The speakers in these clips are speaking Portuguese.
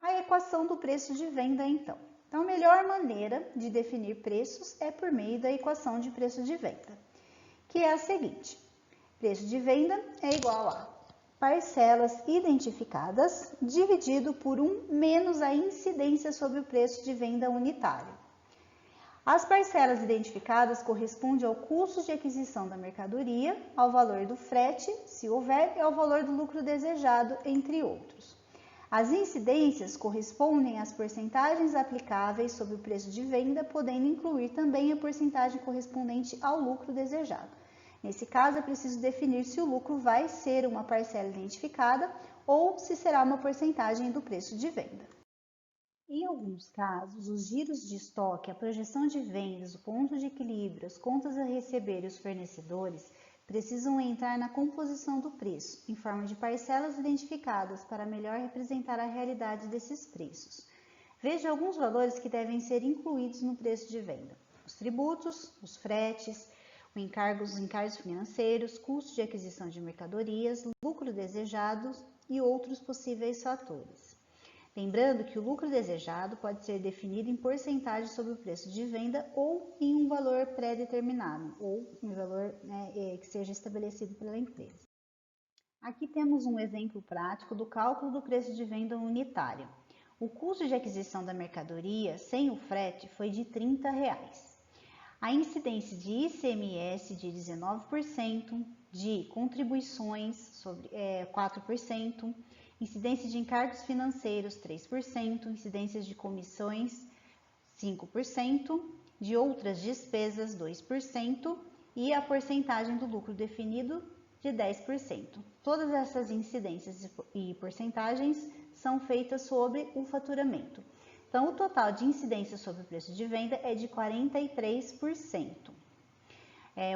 A equação do preço de venda, então. Então, a melhor maneira de definir preços é por meio da equação de preço de venda, que é a seguinte: preço de venda é igual a parcelas identificadas dividido por 1 menos a incidência sobre o preço de venda unitário. As parcelas identificadas correspondem ao custo de aquisição da mercadoria, ao valor do frete, se houver, e ao valor do lucro desejado, entre outros. As incidências correspondem às porcentagens aplicáveis sobre o preço de venda, podendo incluir também a porcentagem correspondente ao lucro desejado. Nesse caso, é preciso definir se o lucro vai ser uma parcela identificada ou se será uma porcentagem do preço de venda. Em alguns casos, os giros de estoque, a projeção de vendas, o ponto de equilíbrio, as contas a receber e os fornecedores precisam entrar na composição do preço, em forma de parcelas identificadas para melhor representar a realidade desses preços. Veja alguns valores que devem ser incluídos no preço de venda: os tributos, os fretes, os encargos financeiros, custo de aquisição de mercadorias, lucro desejado e outros possíveis fatores. Lembrando que o lucro desejado pode ser definido em porcentagem sobre o preço de venda ou em um valor pré-determinado, ou um valor que seja estabelecido pela empresa. Aqui temos um exemplo prático do cálculo do preço de venda unitário. O custo de aquisição da mercadoria sem o frete foi de R$ 30. A incidência de ICMS de 19%, de contribuições sobre 4%, incidência de encargos financeiros 3%, incidências de comissões 5%, de outras despesas 2% e a porcentagem do lucro definido de 10%. Todas essas incidências e porcentagens são feitas sobre o faturamento. Então, o total de incidência sobre o preço de venda é de 43%.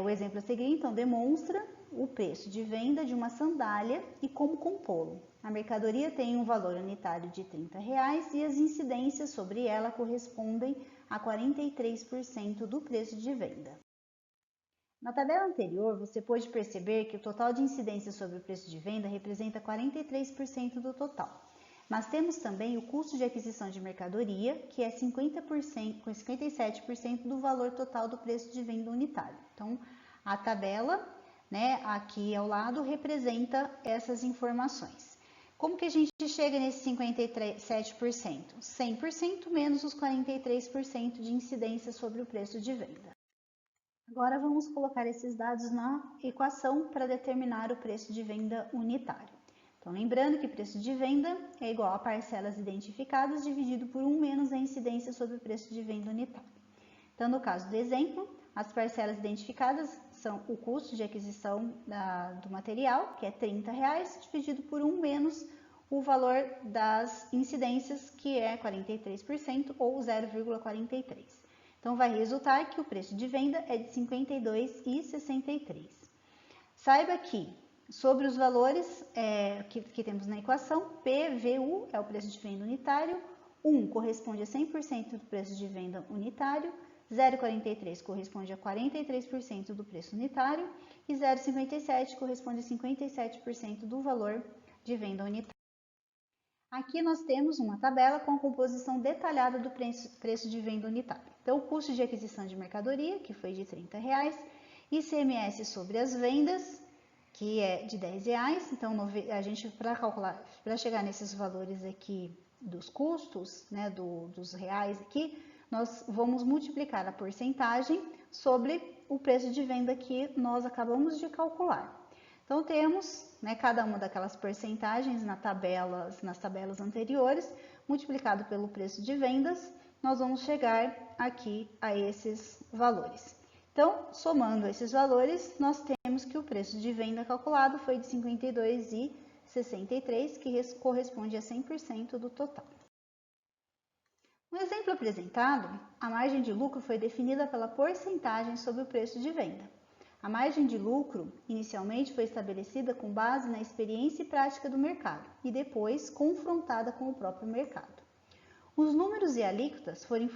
O exemplo a seguir, então, demonstra o preço de venda de uma sandália e como compô-lo. A mercadoria tem um valor unitário de R$ 30 e as incidências sobre ela correspondem a 43% do preço de venda. Na tabela anterior, você pôde perceber que o total de incidência sobre o preço de venda representa 43% do total. Mas temos também o custo de aquisição de mercadoria, que é 57% do valor total do preço de venda unitário. Então, a tabela, aqui ao lado, representa essas informações. Como que a gente chega nesse 57%? 100% menos os 43% de incidência sobre o preço de venda. Agora vamos colocar esses dados na equação para determinar o preço de venda unitário. Então, lembrando que preço de venda é igual a parcelas identificadas dividido por 1 menos a incidência sobre o preço de venda unitário. Então, no caso do exemplo, as parcelas identificadas são o custo de aquisição do material, que é R$ 30, dividido por 1 menos o valor das incidências, que é 43% ou 0,43. Então, vai resultar que o preço de venda é de R$ 52,63. Saiba que, sobre os valores que temos na equação, PVU é o preço de venda unitário, 1 corresponde a 100% do preço de venda unitário, 0,43 corresponde a 43% do preço unitário e 0,57 corresponde a 57% do valor de venda unitário. Aqui nós temos uma tabela com a composição detalhada do preço de venda unitário. Então, o custo de aquisição de mercadoria, que foi de R$ 30, ICMS sobre as vendas, que é de R$ 10. Então, a gente, para chegar nesses valores aqui dos custos, dos reais aqui, nós vamos multiplicar a porcentagem sobre o preço de venda que nós acabamos de calcular. Então, temos cada uma daquelas porcentagens nas tabelas anteriores, multiplicado pelo preço de vendas, nós vamos chegar aqui a esses valores. Então, somando esses valores, nós temos que o preço de venda calculado foi de R$ 52,63, que corresponde a 100% do total. No exemplo apresentado, a margem de lucro foi definida pela porcentagem sobre o preço de venda. A margem de lucro, inicialmente, foi estabelecida com base na experiência e prática do mercado e depois confrontada com o próprio mercado. Os números e alíquotas foram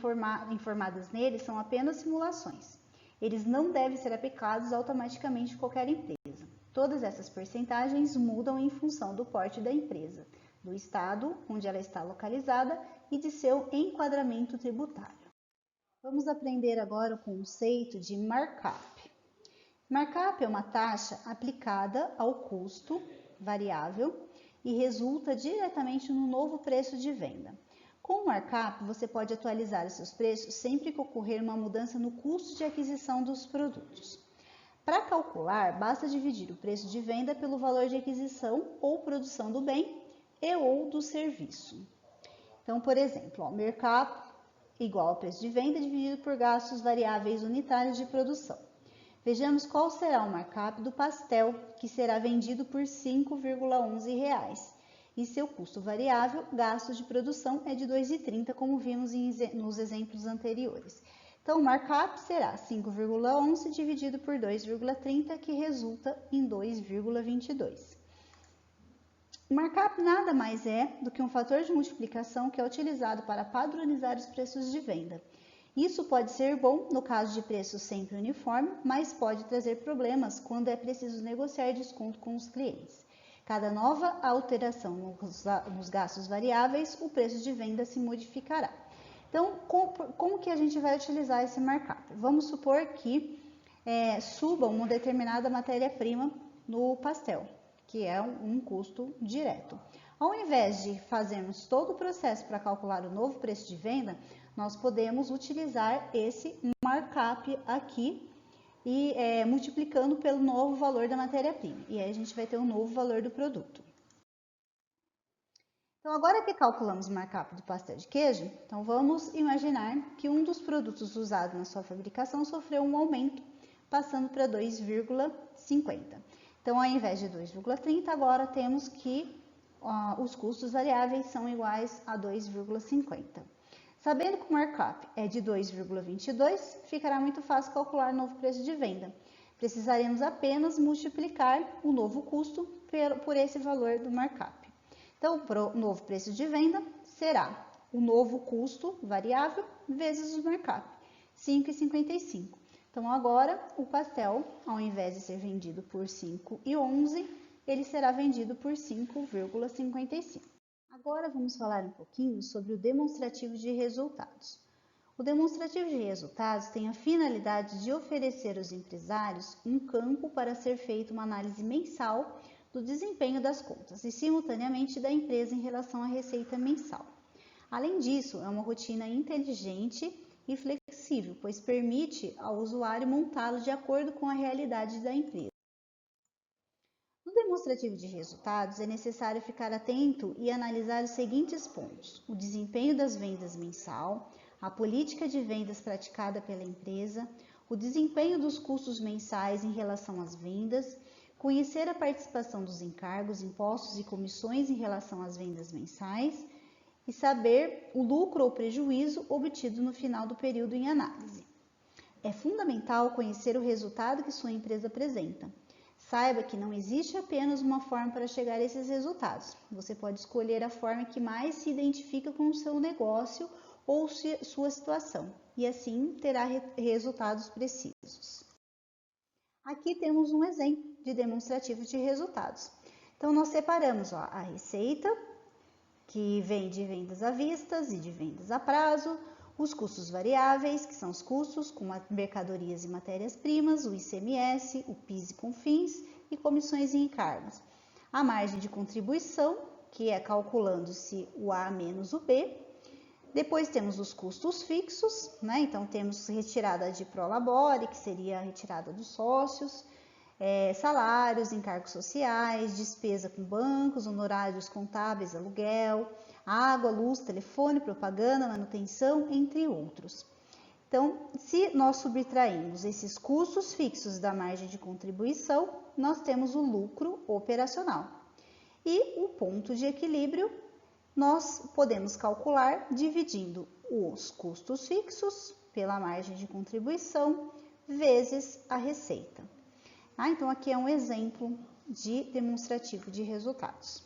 informadas neles são apenas simulações. Eles não devem ser aplicados automaticamente em qualquer empresa. Todas essas porcentagens mudam em função do porte da empresa, do estado onde ela está localizada e de seu enquadramento tributário. Vamos aprender agora o conceito de markup. Markup é uma taxa aplicada ao custo variável e resulta diretamente no novo preço de venda. Com o markup, você pode atualizar os seus preços sempre que ocorrer uma mudança no custo de aquisição dos produtos. Para calcular, basta dividir o preço de venda pelo valor de aquisição ou produção do bem e ou do serviço. Então, por exemplo, markup igual ao preço de venda dividido por gastos variáveis unitários de produção. Vejamos qual será o markup do pastel, que será vendido por R$ 5,11 e seu custo variável, gasto de produção, é de R$ 2,30, como vimos nos exemplos anteriores. Então, o markup será 5,11 dividido por 2,30, que resulta em 2,22. O markup nada mais é do que um fator de multiplicação que é utilizado para padronizar os preços de venda. Isso pode ser bom no caso de preços sempre uniforme, mas pode trazer problemas quando é preciso negociar desconto com os clientes. Cada nova alteração nos gastos variáveis, o preço de venda se modificará. Então, como que a gente vai utilizar esse markup? Vamos supor que suba uma determinada matéria-prima no pastel, que é um custo direto. Ao invés de fazermos todo o processo para calcular o novo preço de venda, nós podemos utilizar esse markup aqui e multiplicando pelo novo valor da matéria-prima. E aí a gente vai ter um novo valor do produto. Então, agora que calculamos o markup do pastel de queijo, então vamos imaginar que um dos produtos usados na sua fabricação sofreu um aumento, passando para 2,50. Então, ao invés de 2,30, agora temos que os custos variáveis são iguais a 2,50. Sabendo que o markup é de 2,22, ficará muito fácil calcular o novo preço de venda. Precisaremos apenas multiplicar o novo custo por esse valor do markup. Então, o novo preço de venda será o novo custo variável vezes o markup, 5,55. Então, agora, o pastel, ao invés de ser vendido por 5,11, ele será vendido por 5,55. Agora vamos falar um pouquinho sobre o demonstrativo de resultados. O demonstrativo de resultados tem a finalidade de oferecer aos empresários um campo para ser feita uma análise mensal do desempenho das contas e, simultaneamente, da empresa em relação à receita mensal. Além disso, é uma rotina inteligente e flexível, pois permite ao usuário montá-lo de acordo com a realidade da empresa. No demonstrativo de resultados, é necessário ficar atento e analisar os seguintes pontos: o desempenho das vendas mensal, a política de vendas praticada pela empresa, o desempenho dos custos mensais em relação às vendas, conhecer a participação dos encargos, impostos e comissões em relação às vendas mensais e saber o lucro ou prejuízo obtido no final do período em análise. É fundamental conhecer o resultado que sua empresa apresenta. Saiba que não existe apenas uma forma para chegar a esses resultados. Você pode escolher a forma que mais se identifica com o seu negócio ou sua situação, e assim terá resultados precisos. Aqui temos um exemplo de demonstrativo de resultados. Então, nós separamos a receita, que vem de vendas à vista e de vendas a prazo, os custos variáveis, que são os custos com mercadorias e matérias-primas, o ICMS, o PIS e COFINS e comissões e encargos. A margem de contribuição, que é calculando-se o A menos o B. Depois temos os custos fixos, né? Então temos retirada de prolabore, que seria a retirada dos sócios, salários, encargos sociais, despesa com bancos, honorários contábeis, aluguel, água, luz, telefone, propaganda, manutenção, entre outros. Então, se nós subtrairmos esses custos fixos da margem de contribuição, nós temos o lucro operacional. E o ponto de equilíbrio nós podemos calcular dividindo os custos fixos pela margem de contribuição vezes a receita. Então, aqui é um exemplo de demonstrativo de resultados.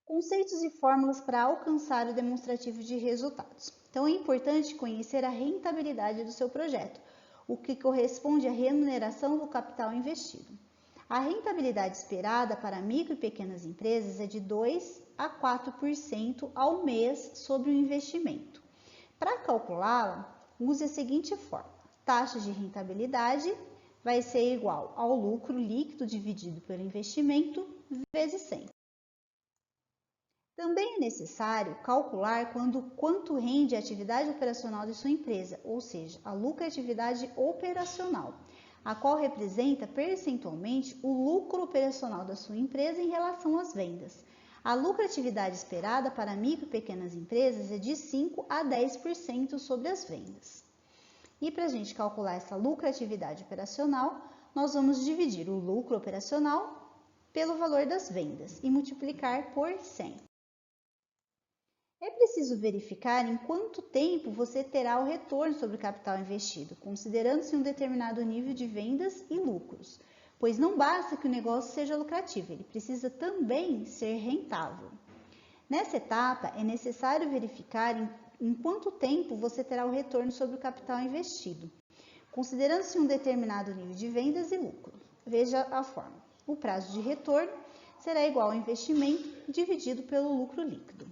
Conceitos e fórmulas para alcançar o demonstrativo de resultados. Então, é importante conhecer a rentabilidade do seu projeto, o que corresponde à remuneração do capital investido. A rentabilidade esperada para micro e pequenas empresas é de 2 a 4% ao mês sobre o investimento. Para calculá-la, use a seguinte forma: taxa de rentabilidade vai ser igual ao lucro líquido dividido pelo investimento vezes 100. Também é necessário calcular quanto rende a atividade operacional de sua empresa, ou seja, a lucratividade operacional, a qual representa percentualmente o lucro operacional da sua empresa em relação às vendas. A lucratividade esperada para micro e pequenas empresas é de 5 a 10% sobre as vendas. E para a gente calcular essa lucratividade operacional, nós vamos dividir o lucro operacional pelo valor das vendas e multiplicar por 100. É preciso verificar em quanto tempo você terá o retorno sobre o capital investido, considerando-se um determinado nível de vendas e lucros, pois não basta que o negócio seja lucrativo, ele precisa também ser rentável. Nessa etapa, é necessário verificar em quanto tempo você terá o retorno sobre o capital investido, considerando-se um determinado nível de vendas e lucro. Veja a forma. O prazo de retorno será igual ao investimento dividido pelo lucro líquido.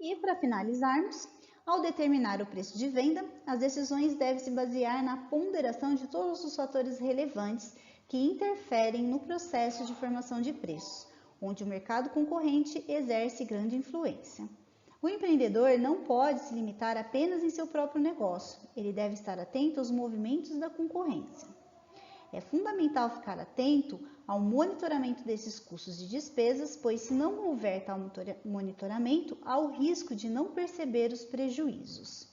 E para finalizarmos, ao determinar o preço de venda, as decisões devem se basear na ponderação de todos os fatores relevantes que interferem no processo de formação de preços, onde o mercado concorrente exerce grande influência. O empreendedor não pode se limitar apenas em seu próprio negócio, ele deve estar atento aos movimentos da concorrência. É fundamental ficar atento ao monitoramento desses custos e despesas, pois se não houver tal monitoramento, há o risco de não perceber os prejuízos.